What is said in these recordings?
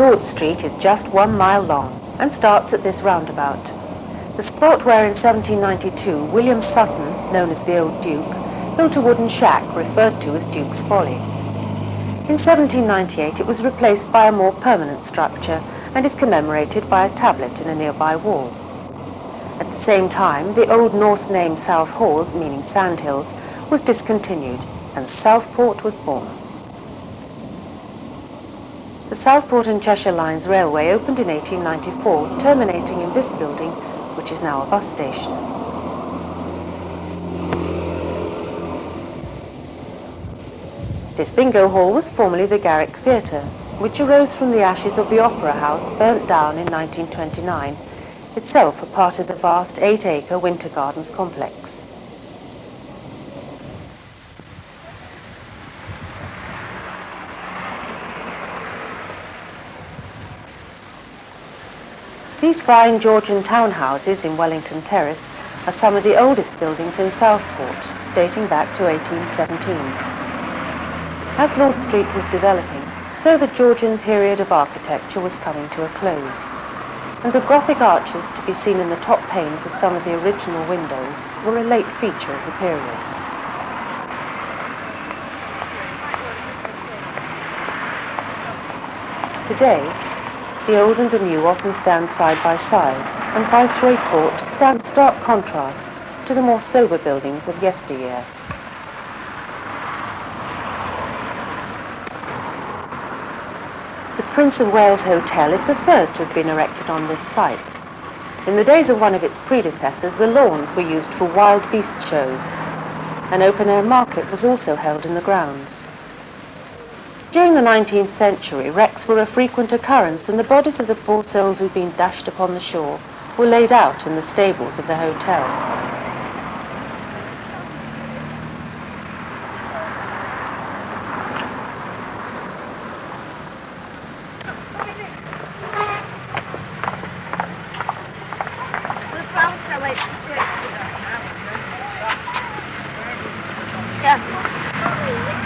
Lord Street is just 1 mile long and starts at this roundabout, the spot where in 1792 William Sutton, known as the Old Duke, built a wooden shack referred to as Duke's Folly. In 1798 it was replaced by a more permanent structure and is commemorated by a tablet in a nearby wall. At the same time, the Old Norse name South Hawes, meaning Sandhills, was discontinued and Southport was born. The Southport and Cheshire Lines Railway opened in 1894, terminating in this building, which is now a bus station. This bingo hall was formerly the Garrick Theatre, which arose from the ashes of the Opera House burnt down in 1929, itself a part of the vast 8-acre Winter Gardens complex. These fine Georgian townhouses in Wellington Terrace are some of the oldest buildings in Southport, dating back to 1817. As Lord Street was developing, so the Georgian period of architecture was coming to a close, and the Gothic arches to be seen in the top panes of some of the original windows were a late feature of the period. Today, the old and the new often stand side by side, and Viceroy Court stands stark contrast to the more sober buildings of yesteryear. The Prince of Wales Hotel is the third to have been erected on this site. In the days of one of its predecessors, the lawns were used for wild beast shows. An open-air market was also held in the grounds. During the 19th century, wrecks were a frequent occurrence, and the bodies of the poor souls who'd been dashed upon the shore were laid out in the stables of the hotel.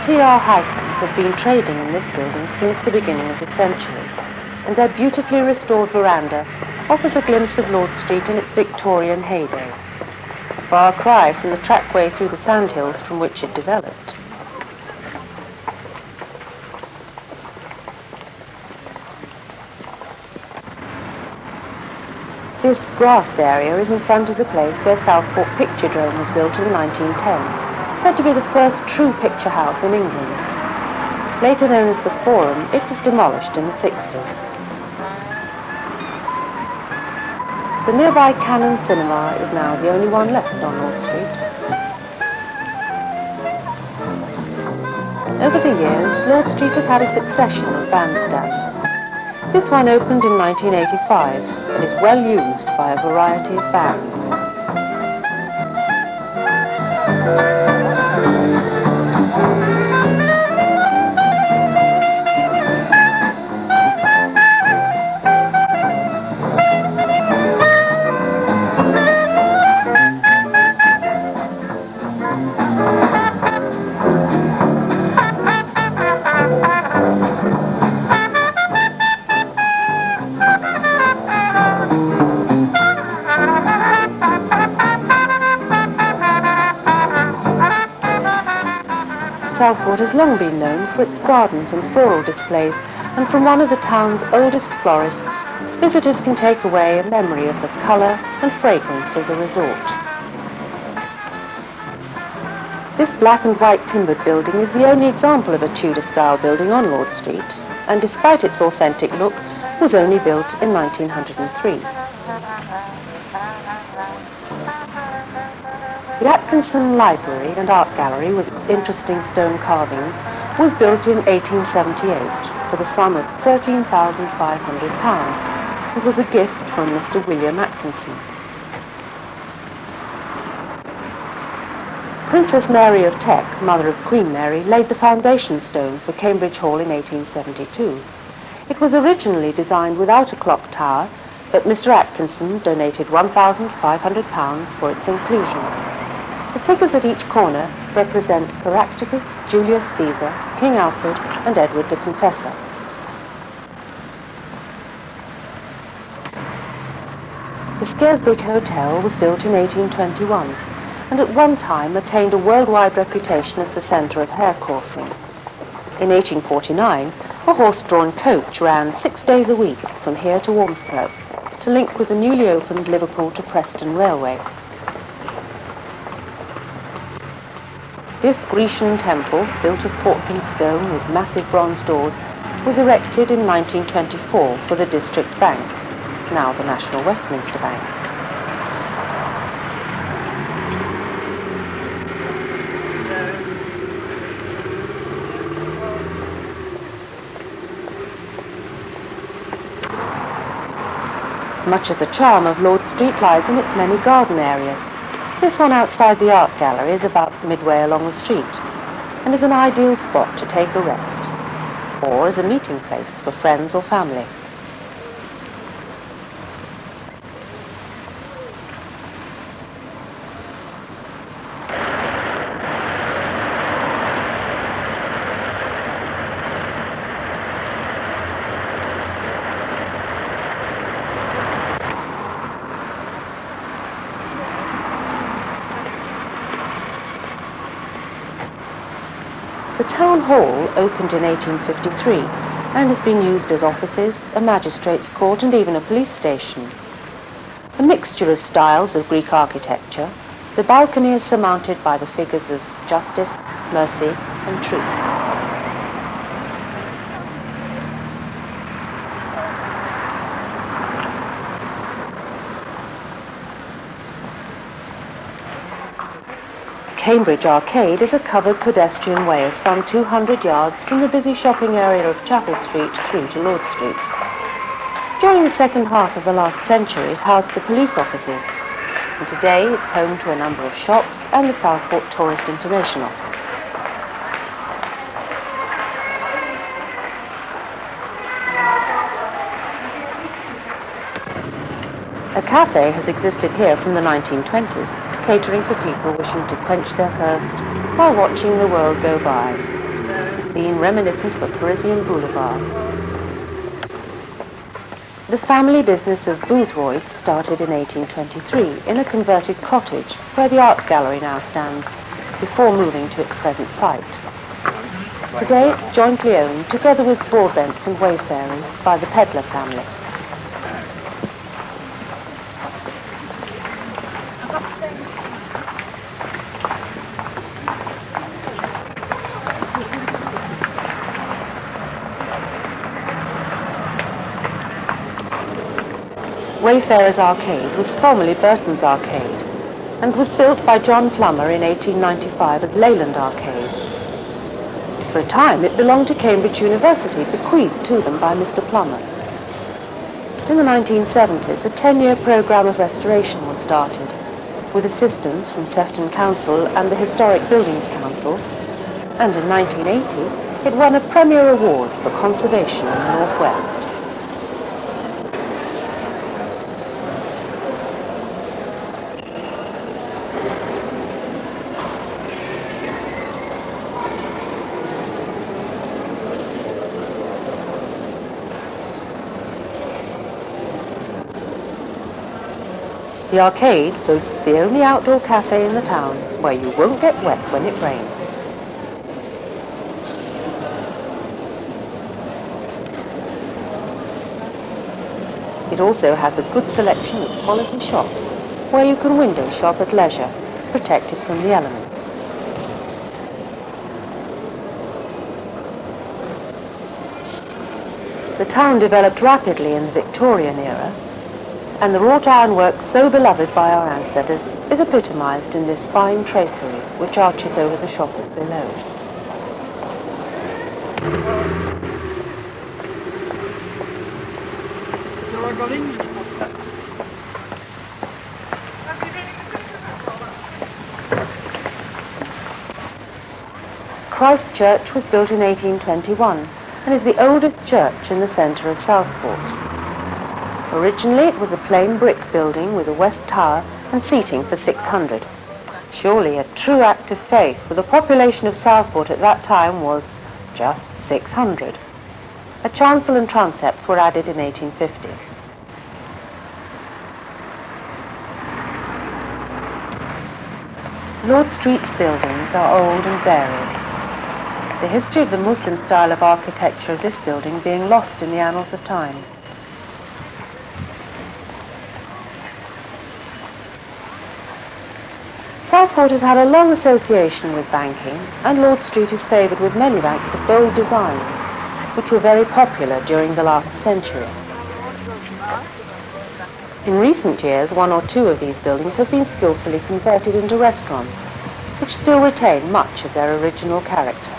T.R. Hytons have been trading in this building since the beginning of the century, and their beautifully restored veranda offers a glimpse of Lord Street in its Victorian heyday, a far cry from the trackway through the sandhills from which it developed. This grassed area is in front of the place where Southport Picturedrome was built in 1910. Said to be the first true picture house in England. Later known as the Forum, it was demolished in the 60s. The nearby Cannon Cinema is now the only one left on Lord Street. Over the years, Lord Street has had a succession of bandstands. This one opened in 1985 and is well used by a variety of bands. Southport has long been known for its gardens and floral displays, and from one of the town's oldest florists, visitors can take away a memory of the colour and fragrance of the resort. This black and white timbered building is the only example of a Tudor-style building on Lord Street, and despite its authentic look, was only built in 1903. The Atkinson Library and Art Gallery, with its interesting stone carvings, was built in 1878 for the sum of £13,500. It was a gift from Mr. William Atkinson. Princess Mary of Teck, mother of Queen Mary, laid the foundation stone for Cambridge Hall in 1872. It was originally designed without a clock tower, but Mr. Atkinson donated £1,500 for its inclusion. The figures at each corner represent Caractacus, Julius Caesar, King Alfred, and Edward the Confessor. Scaresbridge Hotel was built in 1821 and at one time attained a worldwide reputation as the centre of hare coursing. In 1849, a horse-drawn coach ran 6 days a week from here to Ormskirk to link with the newly opened Liverpool to Preston Railway. This Grecian temple, built of Portland stone with massive bronze doors, was erected in 1924 for the District Bank, now the National Westminster Bank. Much of the charm of Lord Street lies in its many garden areas. This one outside the art gallery is about midway along the street and is an ideal spot to take a rest, or as a meeting place for friends or family. The town hall opened in 1853 and has been used as offices, a magistrates' court and even a police station. A mixture of styles of Greek architecture, the balcony is surmounted by the figures of justice, mercy and truth. Cambridge Arcade is a covered pedestrian way of some 200 yards from the busy shopping area of Chapel Street through to Lord Street. During the second half of the last century, it housed the police offices, and today it's home to a number of shops and the Southport Tourist Information Office. A cafe has existed here from the 1920s, catering for people wishing to quench their thirst while watching the world go by. A scene reminiscent of a Parisian boulevard. The family business of Boothroyd's started in 1823 in a converted cottage where the art gallery now stands, before moving to its present site. Today it's jointly owned, together with Broadbents and Wayfarers, by the Pedlar family. Wayfarers Arcade was formerly Burton's Arcade and was built by John Plummer in 1895 as Leyland Arcade. For a time it belonged to Cambridge University, bequeathed to them by Mr. Plummer. In the 1970s, a 10-year programme of restoration was started, with assistance from Sefton Council and the Historic Buildings Council, and in 1980 it won a Premier Award for conservation in the North West. The arcade boasts the only outdoor cafe in the town where you won't get wet when it rains. It also has a good selection of quality shops where you can window shop at leisure, protected from the elements. The town developed rapidly in the Victorian era, and the wrought ironwork so beloved by our ancestors is epitomised in this fine tracery which arches over the shoppers below. Christ Church was built in 1821 and is the oldest church in the centre of Southport. Originally it was a plain brick building with a west tower and seating for 600. Surely a true act of faith, for the population of Southport at that time was just 600. A chancel and transepts were added in 1850. Lord Street's buildings are old and varied, the history of the Muslim style of architecture of this building being lost in the annals of time. Southport has had a long association with banking, and Lord Street is favoured with many banks of bold designs, which were very popular during the last century. In recent years, one or two of these buildings have been skillfully converted into restaurants, which still retain much of their original character.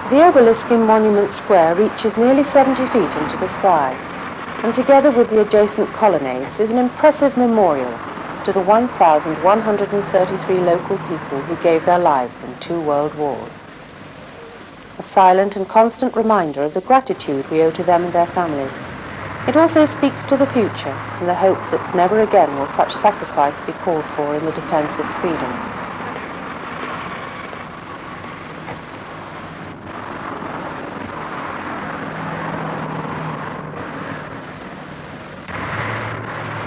The obelisk in Monument Square reaches nearly 70 feet into the sky, and together with the adjacent colonnades is an impressive memorial to the 1,133 local people who gave their lives in 2 world wars. A silent and constant reminder of the gratitude we owe to them and their families. It also speaks to the future and the hope that never again will such sacrifice be called for in the defense of freedom.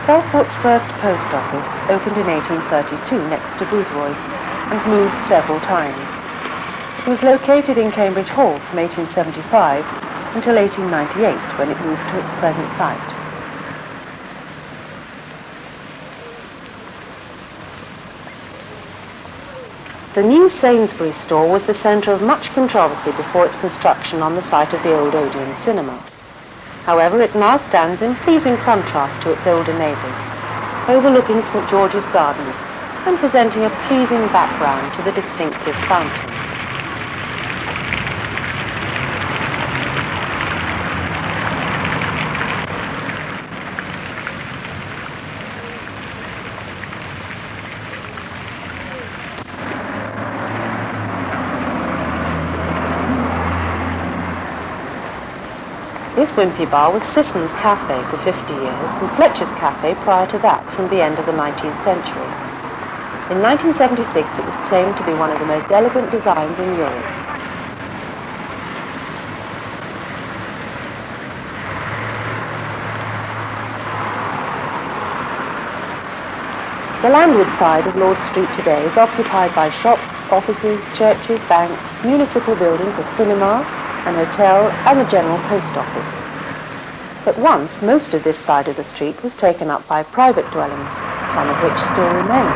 Southport's first post office opened in 1832 next to Boothroyd's and moved several times. It was located in Cambridge Hall from 1875 until 1898, when it moved to its present site. The new Sainsbury's store was the centre of much controversy before its construction on the site of the old Odeon cinema. However, it now stands in pleasing contrast to its older neighbours, overlooking St George's Gardens and presenting a pleasing background to the distinctive fountain. This wimpy bar was Sisson's Cafe for 50 years and Fletcher's Cafe prior to that, from the end of the 19th century. In 1976 it was claimed to be one of the most elegant designs in Europe. The landward side of Lord Street today is occupied by shops, offices, churches, banks, municipal buildings, a cinema, an hotel and the General Post Office. But once, most of this side of the street was taken up by private dwellings, some of which still remain,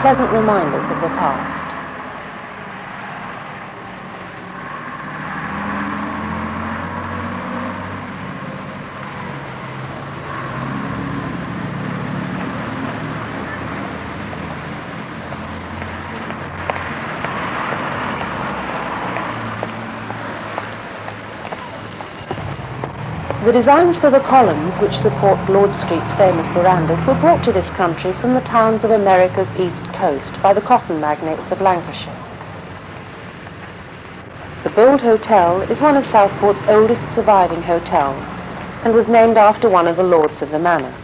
pleasant reminders of the past. The designs for the columns which support Lord Street's famous verandas were brought to this country from the towns of America's east coast by the cotton magnates of Lancashire. The Bold Hotel is one of Southport's oldest surviving hotels and was named after one of the lords of the manor.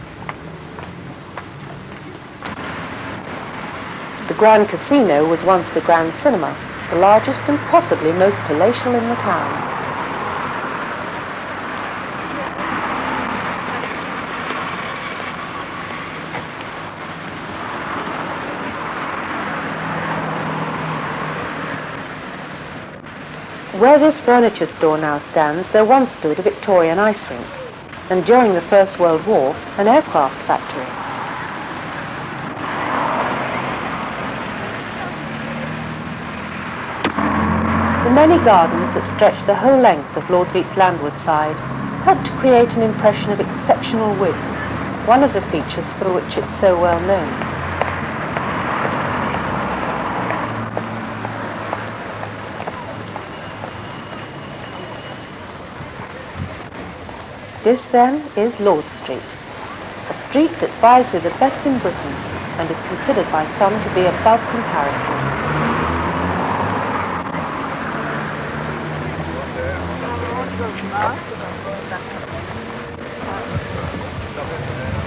The Grand Casino was once the Grand Cinema, the largest and possibly most palatial in the town. Where this furniture store now stands, there once stood a Victorian ice rink, and during the First World War, an aircraft factory. The many gardens that stretch the whole length of Lord Street's landward side help to create an impression of exceptional width, one of the features for which it's so well known. This, then, is Lord Street, a street that vies with the best in Britain and is considered by some to be above comparison.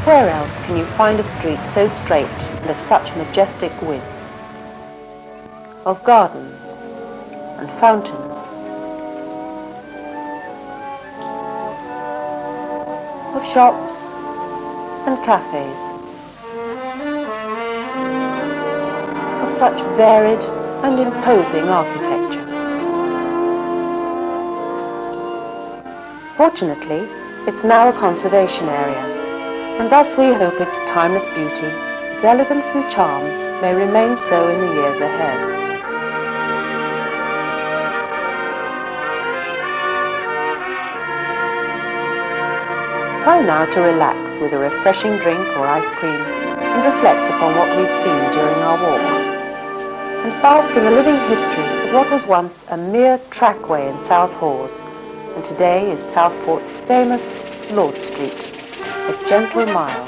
Where else can you find a street so straight and of such majestic width, of gardens and fountains of shops and cafes, of such varied and imposing architecture. Fortunately, it's now a conservation area, and thus we hope its timeless beauty, its elegance and charm may remain so in the years ahead. Time now to relax with a refreshing drink or ice cream and reflect upon what we've seen during our walk, and bask in the living history of what was once a mere trackway in South Hawes, and today is Southport's famous Lord Street, a gentle mile.